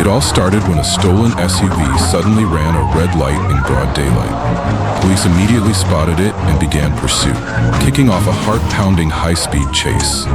It all started when a stolen SUV suddenly ran a red light in broad daylight. Police immediately spotted it and began pursuit, kicking off a heart-pounding high-speed chase.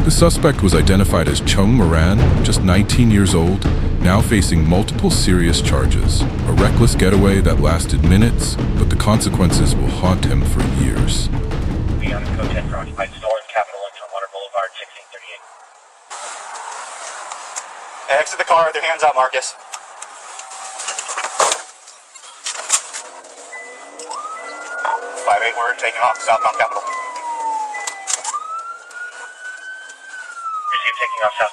The suspect was identified as Chung Moran, just 19 years old, now facing multiple serious charges. A reckless getaway that lasted minutes, but the consequences will haunt him for years. Beyond Code 10 for occupied stolen Capitol Links on Water Boulevard, 1638. Exit the car with your hands out, Marcus. 5-8, we're taking off southbound Capitol.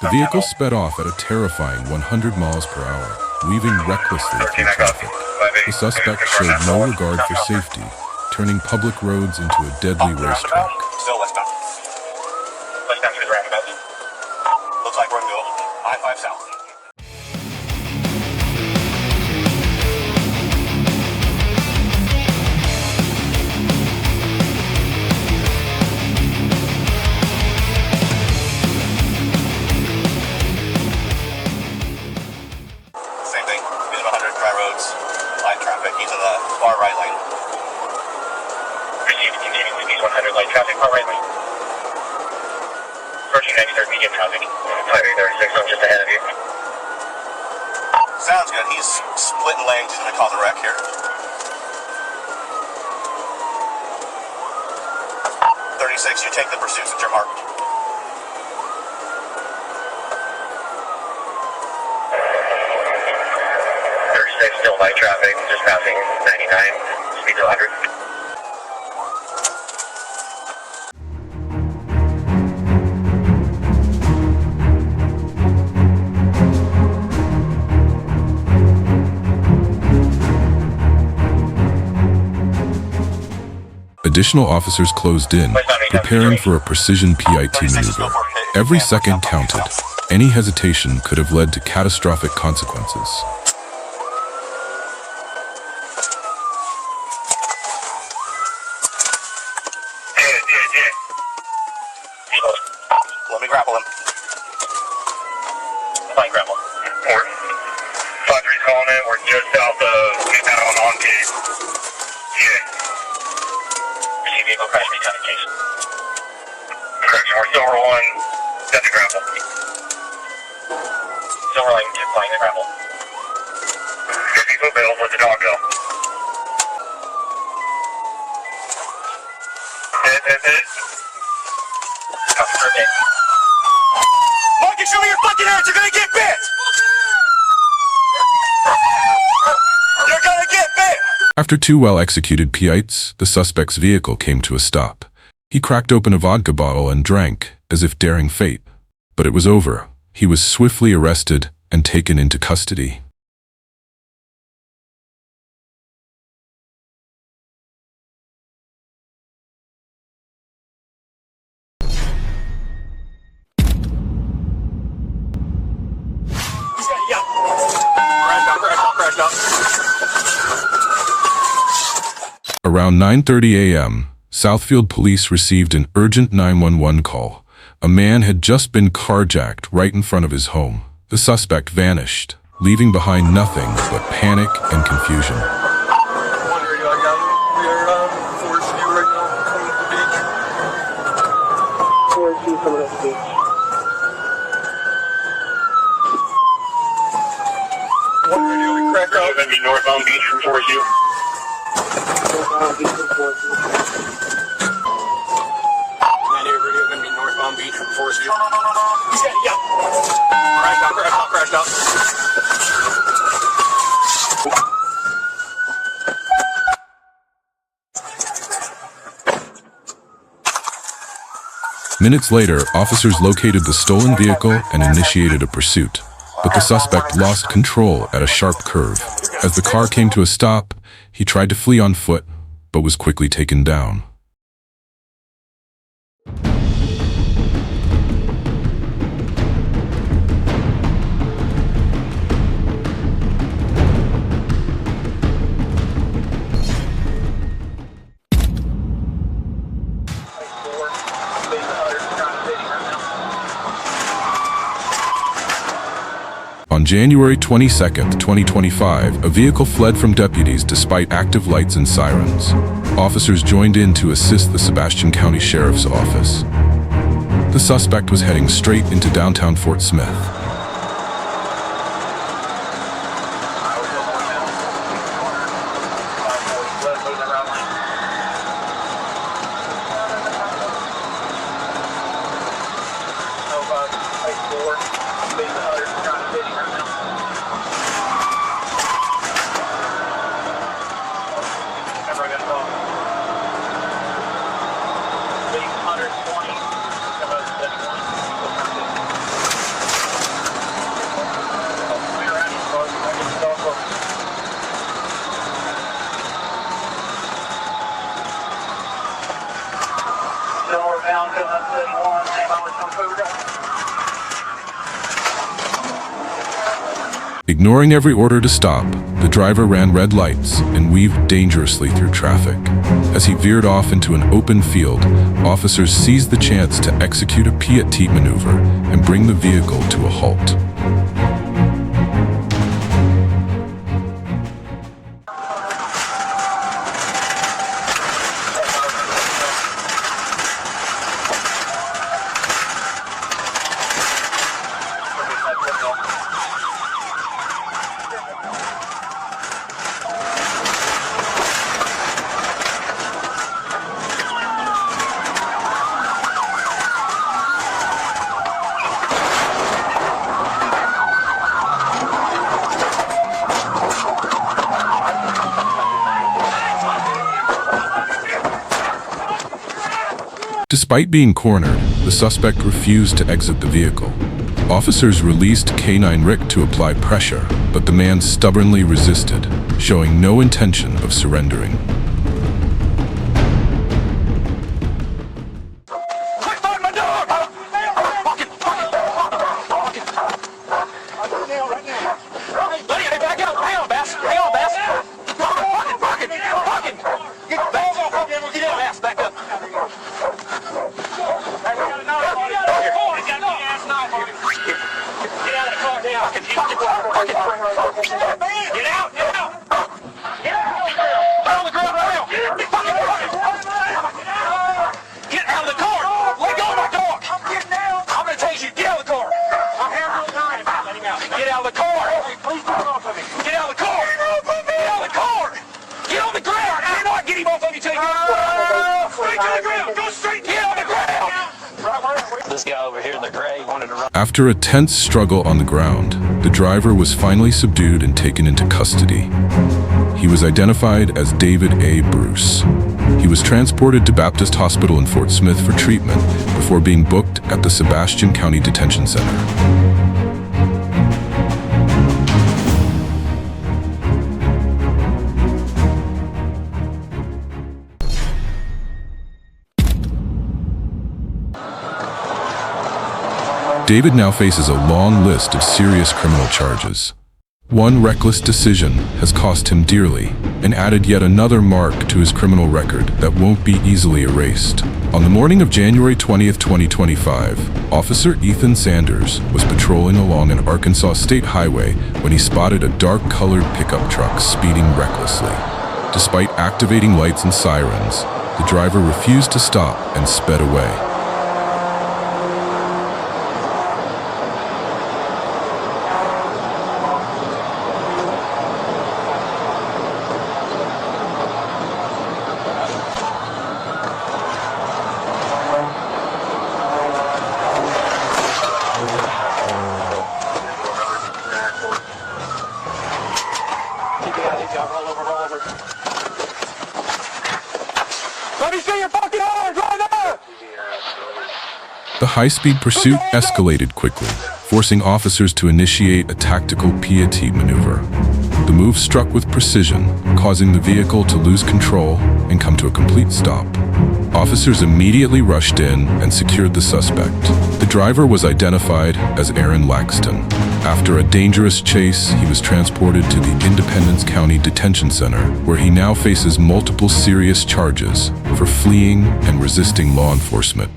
The vehicle sped off at a terrifying 100 miles per hour, weaving recklessly through traffic. The suspect showed no regard for safety, turning public roads into a deadly racetrack. Still westbound. Westbound through the roundabout. Looks like we're going to go I-5 south. Far right lane. Received continuing speed 100 light traffic, far right lane. Approaching 93rd medium traffic. 5836, I'm just ahead of you. Sounds good. He's splitting lanes. He's going to cause a wreck here. 36, you take the pursuit since you're marked. Still light traffic, just passing 99, speed to 100. Additional officers closed in, preparing for a precision PIT maneuver. Every second counted. Any hesitation could have led to catastrophic consequences. Let me grapple him. Fine, grapple. Port. 5-3's calling in. We're just south of Midtown on gate. Yeah. Receive vehicle crash recon in case. Correction, we're still rolling. Set the grapple. Still rolling, applying the grapple. 50-foot bail, let the dog go. Hit. Officer bit. Marcus, show me your fucking hands! You're gonna get bit! You're gonna get bit! After two well-executed PITs, the suspect's vehicle came to a stop. He cracked open a vodka bottle and drank, as if daring fate. But it was over. He was swiftly arrested and taken into custody. Around 9:30 a.m., Southfield police received an urgent 911 call. A man had just been carjacked right in front of his home. The suspect vanished, leaving behind nothing but panic and confusion. One radio, I got him. We are Forest View right now, coming to the beach. Forest View coming up the beach. One radio, we cracked We're out. going to be northbound beach from Forest View. Northbound beach from Forest View. 98 radio, going to be northbound beach from Forest View. Yeah. Crashed out. Minutes later, officers located the stolen vehicle and initiated a pursuit. But the suspect lost control at a sharp curve. As the car came to a stop, he tried to flee on foot, but was quickly taken down. On January 22, 2025, a vehicle fled from deputies despite active lights and sirens. Officers joined in to assist the Sebastian County Sheriff's Office. The suspect was heading straight into downtown Fort Smith. Ignoring every order to stop, the driver ran red lights and weaved dangerously through traffic. As he veered off into an open field, officers seized the chance to execute a pied maneuver and bring the vehicle to a halt. Despite being cornered, the suspect refused to exit the vehicle. Officers released K9 Rick to apply pressure, but the man stubbornly resisted, showing no intention of surrendering. This guy over here in the gray wanted to run. After a tense struggle on the ground, the driver was finally subdued and taken into custody. He was identified as David A. Bruce. He was transported to Baptist Hospital in Fort Smith for treatment before being booked at the Sebastian County Detention Center. David now faces a long list of serious criminal charges. One reckless decision has cost him dearly and added yet another mark to his criminal record that won't be easily erased. On the morning of January 20th, 2025, Officer Ethan Sanders was patrolling along an Arkansas state highway when he spotted a dark-colored pickup truck speeding recklessly. Despite activating lights and sirens, the driver refused to stop and sped away. Let me see your fucking arms right there! The high-speed pursuit escalated quickly, forcing officers to initiate a tactical pied maneuver. The move struck with precision, causing the vehicle to lose control and come to a complete stop. Officers immediately rushed in and secured the suspect. The driver was identified as Aaron Laxton. After a dangerous chase, he was transported to the Independence County Detention Center, where he now faces multiple serious charges for fleeing and resisting law enforcement.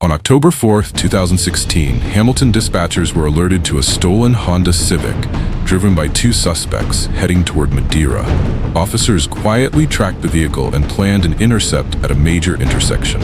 On October 4, 2016, Hamilton dispatchers were alerted to a stolen Honda Civic driven by two suspects heading toward Madeira. Officers quietly tracked the vehicle and planned an intercept at a major intersection.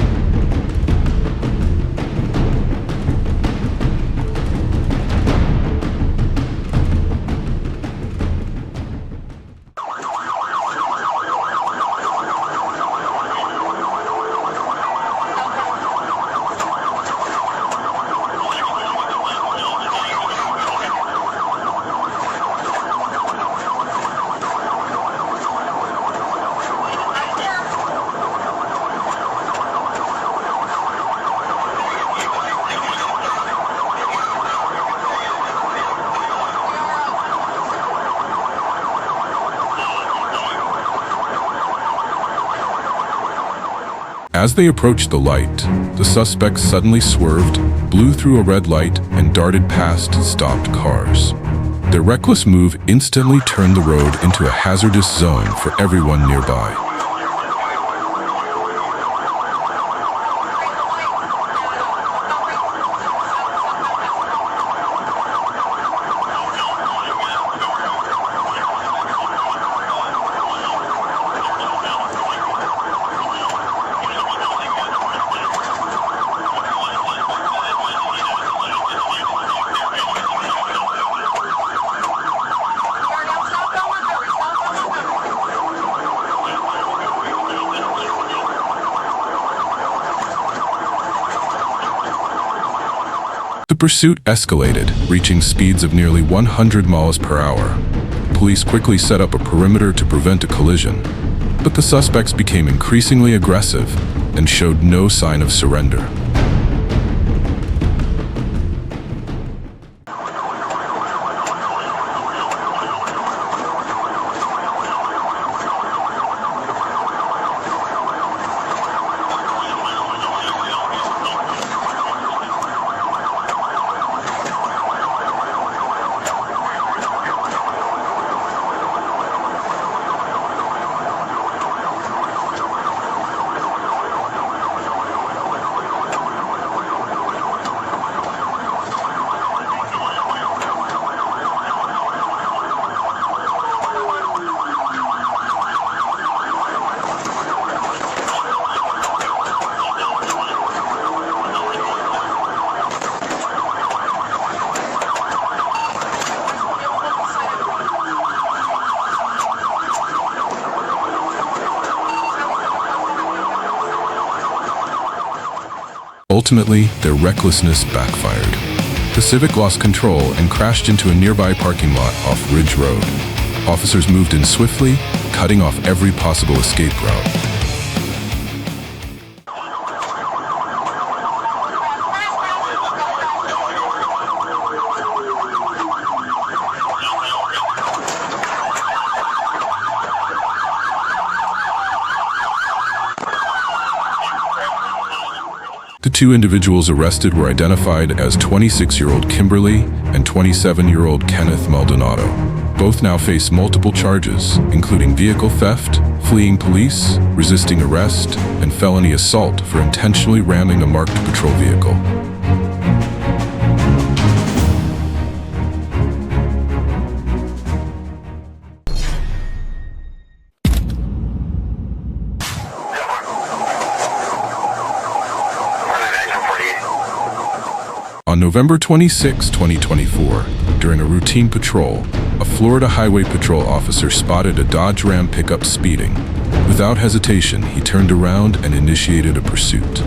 As they approached the light, the suspects suddenly swerved, blew through a red light, and darted past stopped cars. Their reckless move instantly turned the road into a hazardous zone for everyone nearby. The pursuit escalated, reaching speeds of nearly 100 miles per hour. Police quickly set up a perimeter to prevent a collision, but the suspects became increasingly aggressive and showed no sign of surrender. Ultimately, their recklessness backfired. The Civic lost control and crashed into a nearby parking lot off Ridge Road. Officers moved in swiftly, cutting off every possible escape route. The two individuals arrested were identified as 26-year-old Kimberly and 27-year-old Kenneth Maldonado. Both now face multiple charges, including vehicle theft, fleeing police, resisting arrest, and felony assault for intentionally ramming a marked patrol vehicle. On November 26, 2024, during a routine patrol, a Florida Highway Patrol officer spotted a Dodge Ram pickup speeding. Without hesitation, he turned around and initiated a pursuit.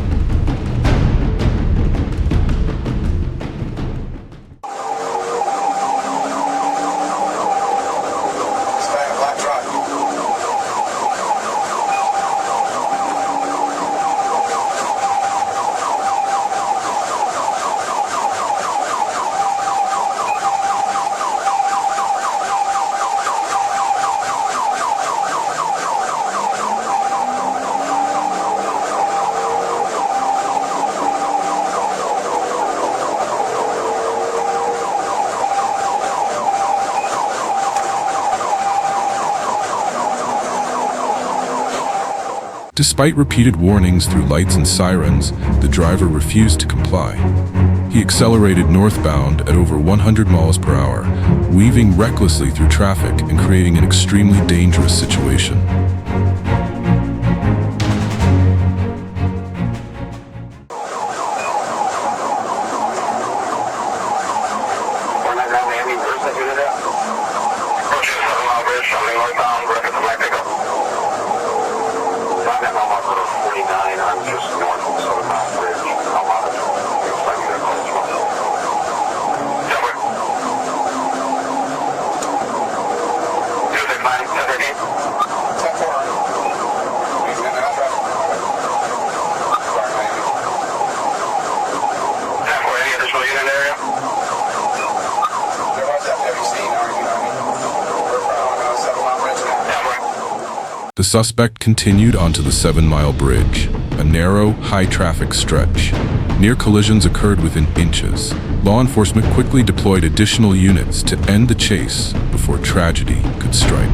Despite repeated warnings through lights and sirens, the driver refused to comply. He accelerated northbound at over 100 miles per hour, weaving recklessly through traffic and creating an extremely dangerous situation. The suspect continued onto the 7-mile bridge, a narrow, high-traffic stretch. Near collisions occurred within inches. Law enforcement quickly deployed additional units to end the chase before tragedy could strike.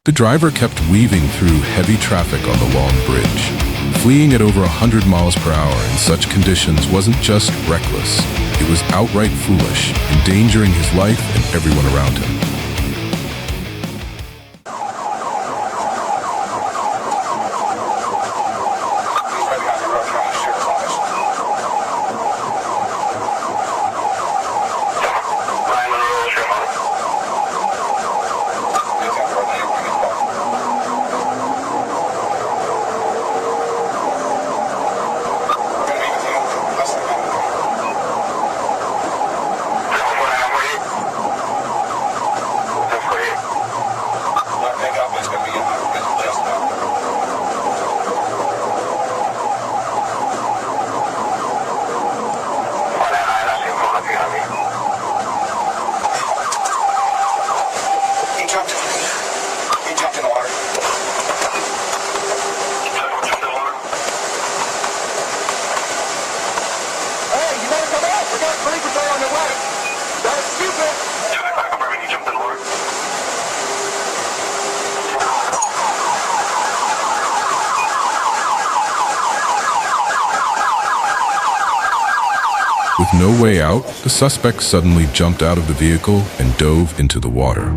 The driver kept weaving through heavy traffic on the long bridge. Fleeing at over 100 miles per hour in such conditions wasn't just reckless, it was outright foolish, endangering his life and everyone around him. With no way out, the suspect suddenly jumped out of the vehicle and dove into the water.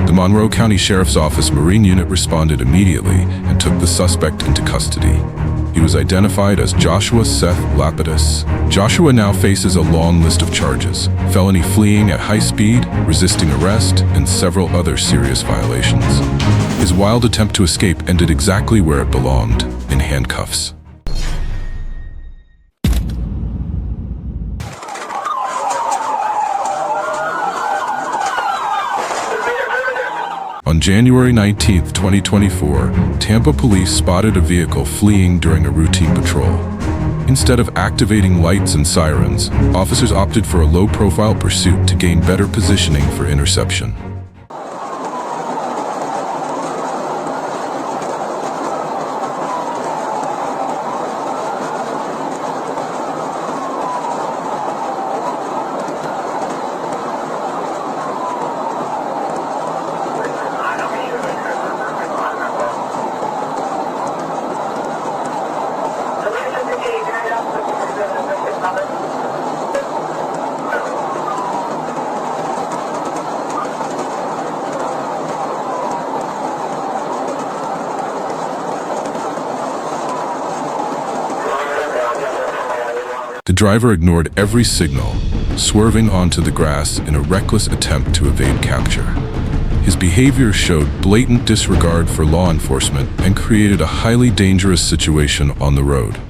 The Monroe County Sheriff's Office Marine Unit responded immediately and took the suspect into custody. He was identified as Joshua Seth Lapidus. Joshua now faces a long list of charges: felony fleeing at high speed, resisting arrest, and several other serious violations. His wild attempt to escape ended exactly where it belonged, in handcuffs. On January 19, 2024, Tampa police spotted a vehicle fleeing during a routine patrol. Instead of activating lights and sirens, officers opted for a low-profile pursuit to gain better positioning for interception. The driver ignored every signal, swerving onto the grass in a reckless attempt to evade capture. His behavior showed blatant disregard for law enforcement and created a highly dangerous situation on the road.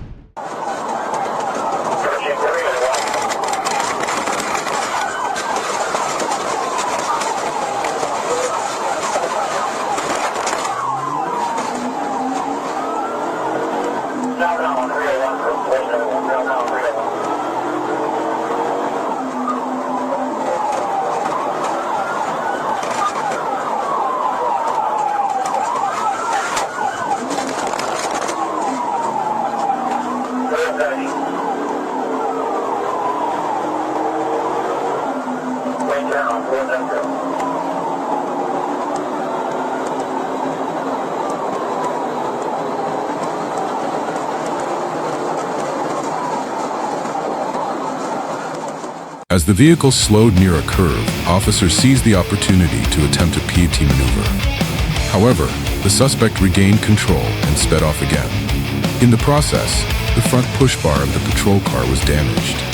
As the vehicle slowed near a curve, officers seized the opportunity to attempt a PAT maneuver. However, the suspect regained control and sped off again. In the process, the front push bar of the patrol car was damaged.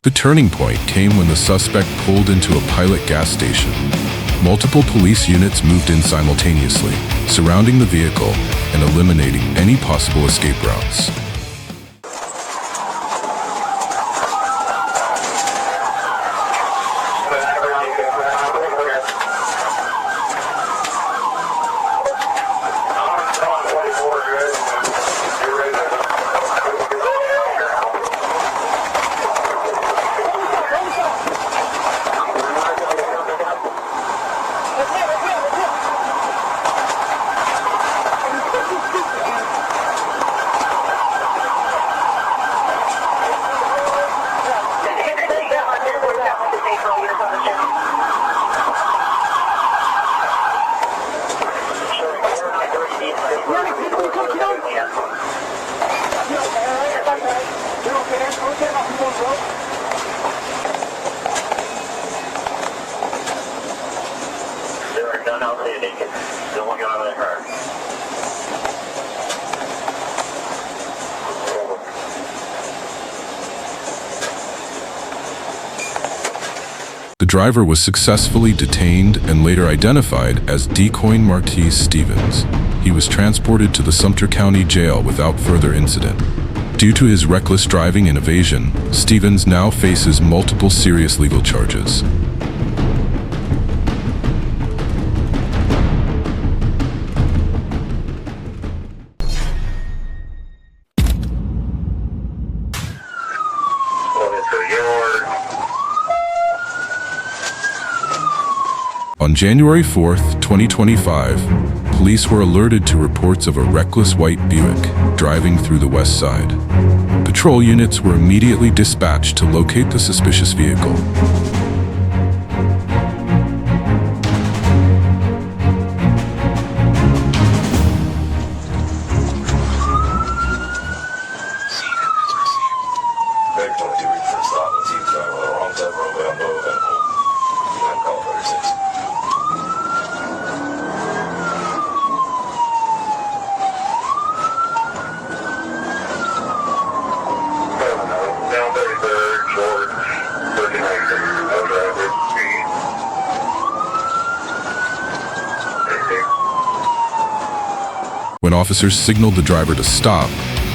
The turning point came when the suspect pulled into a Pilot gas station. Multiple police units moved in simultaneously, surrounding the vehicle and eliminating any possible escape routes. The driver was successfully detained and later identified as Decoy Martise Stevens. He was transported to the Sumter County Jail without further incident. Due to his reckless driving and evasion, Stevens now faces multiple serious legal charges. On January 4th, 2025, police were alerted to reports of a reckless white Buick driving through the west side. Patrol units were immediately dispatched to locate the suspicious vehicle. When officers signaled the driver to stop,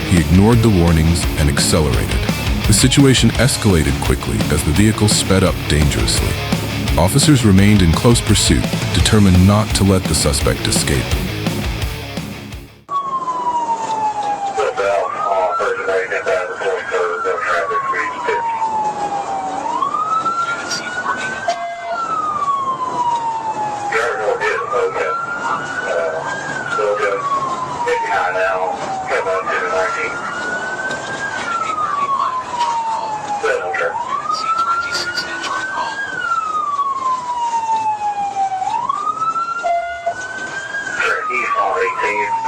he ignored the warnings and accelerated. The situation escalated quickly as the vehicle sped up dangerously. Officers remained in close pursuit, determined not to let the suspect escape.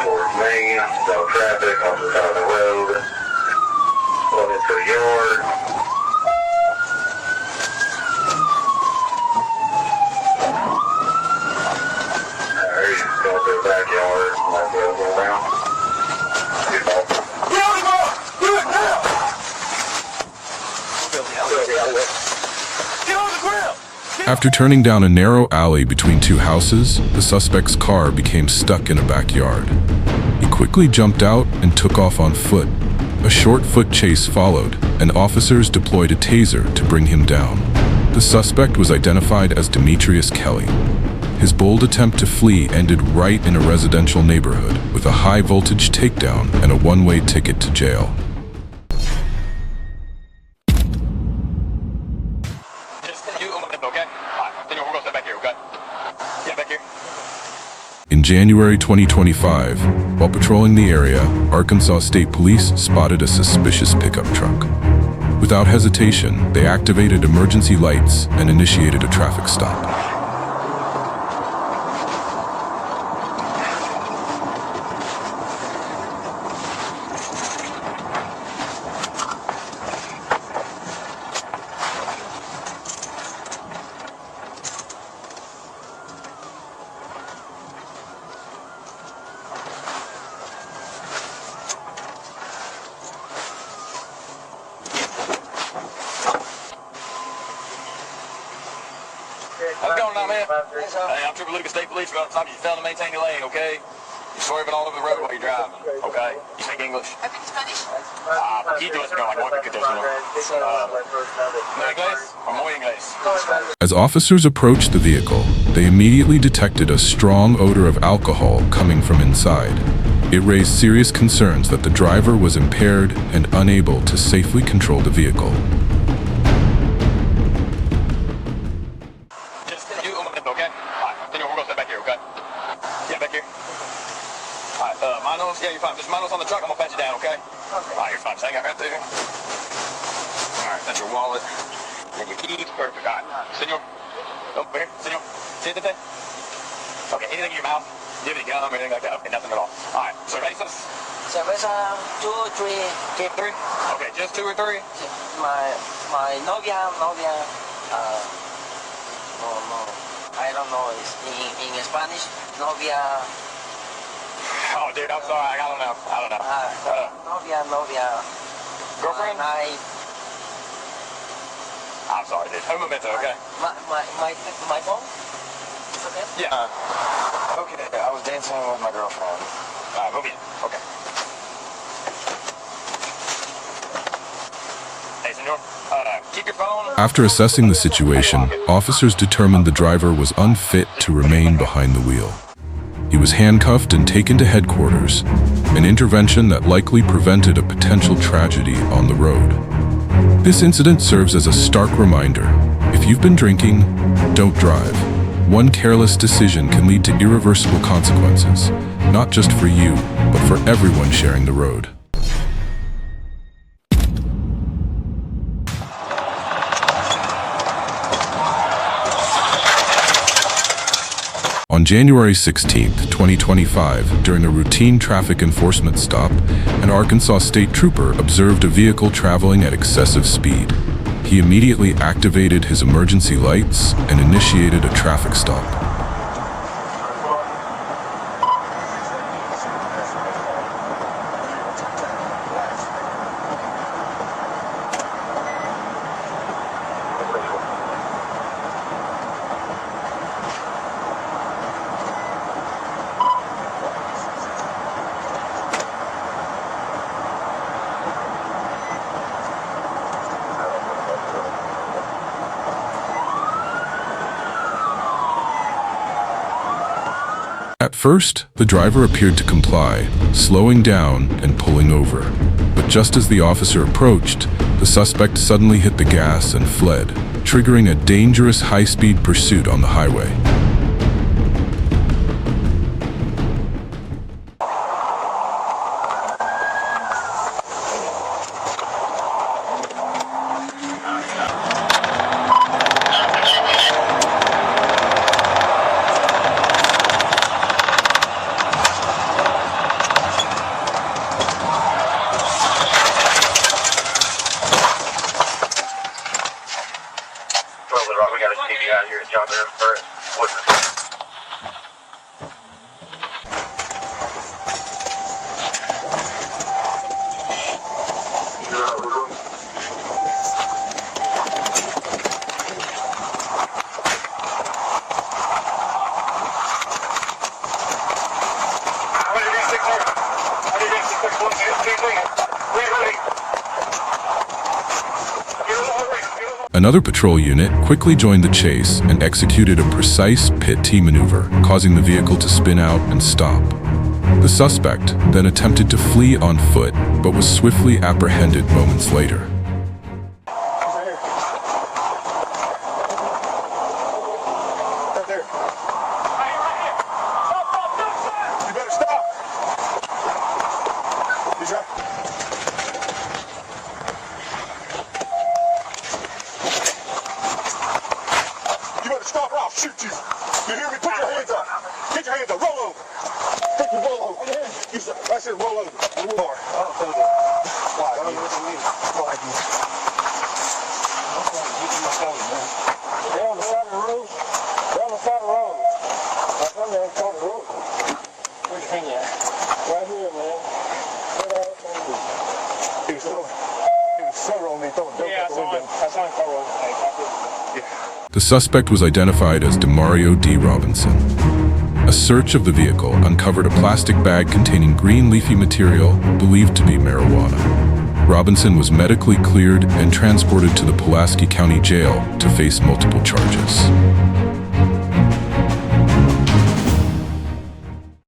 Towards Main, no traffic, off the side of the road, pulled into the yard. He's going to the backyard, might be able to go around. Get on the ground! Do it now! Get on the ground! After turning down a narrow alley between two houses, the suspect's car became stuck in a backyard. He quickly jumped out and took off on foot. A short foot chase followed, and officers deployed a taser to bring him down. The suspect was identified as Demetrius Kelly. His bold attempt to flee ended right in a residential neighborhood with a high-voltage takedown and a one-way ticket to jail. In January 2025, while patrolling the area, Arkansas State Police spotted a suspicious pickup truck. Without hesitation, they activated emergency lights and initiated a traffic stop. What's going on, man? Hey, I'm Trooper Lucas, State Police. We're going to talk to you. Fail to maintain your lane, okay? You're swerving all over the road while you're driving, okay? You speak English? I speak Spanish. Poquito español, muy poquito español. ¿No inglés o muy inglés? As officers approached the vehicle, they immediately detected a strong odor of alcohol coming from inside. It raised serious concerns that the driver was impaired and unable to safely control the vehicle. Yeah, you're fine. Just manos on the truck. I'm gonna pat you down, okay? Alright, you're fine. Just hang out right there. Alright, that's your wallet. And your keys. Perfect. Alright. Senor. Over here. Senor. Siéntate. Okay, anything in your mouth? Do you have any gum or anything like that? Okay, nothing at all. Alright, cervezas? Cerveza 2, 3. 2 or 3? Okay, just 2 or 3? My novia, no, I don't know. It's in Spanish, novia. Oh, dude, I'm sorry. I don't know. Novia. Girlfriend? I'm sorry, dude. Un momento, okay? My phone? It's okay? Yeah. Okay, I was dancing with my girlfriend. Muy bien. Okay. Hey, senor. Keep your phone. After assessing the situation, officers determined the driver was unfit to remain behind the wheel. He was handcuffed and taken to headquarters, an intervention that likely prevented a potential tragedy on the road. This incident serves as a stark reminder: if you've been drinking, don't drive. one careless decision can lead to irreversible consequences, not just for you, but for everyone sharing the road. On January 16, 2025, during a routine traffic enforcement stop, an Arkansas state trooper observed a vehicle traveling at excessive speed. He immediately activated his emergency lights and initiated a traffic stop. At first, the driver appeared to comply, slowing down and pulling over. But just as the officer approached, the suspect suddenly hit the gas and fled, triggering a dangerous high-speed pursuit on the highway. We got a TV out here at John Bear first. Another patrol unit quickly joined the chase and executed a precise pit T maneuver, causing the vehicle to spin out and stop. The suspect then attempted to flee on foot, but was swiftly apprehended moments later. Stop or I'll shoot you. You hear me? Put your hands up. Get your hands up. Roll over. Take your roll over. I said roll over. Roll over. They're on the side of the road. They're on the side of the road. I come there and call the road. Where's your finger at? Right here, man. He was so on me. Yeah, I saw him call over. Yeah. The suspect was identified as Demario D. Robinson. A search of the vehicle uncovered a plastic bag containing green leafy material believed to be marijuana. Robinson was medically cleared and transported to the Pulaski County Jail to face multiple charges.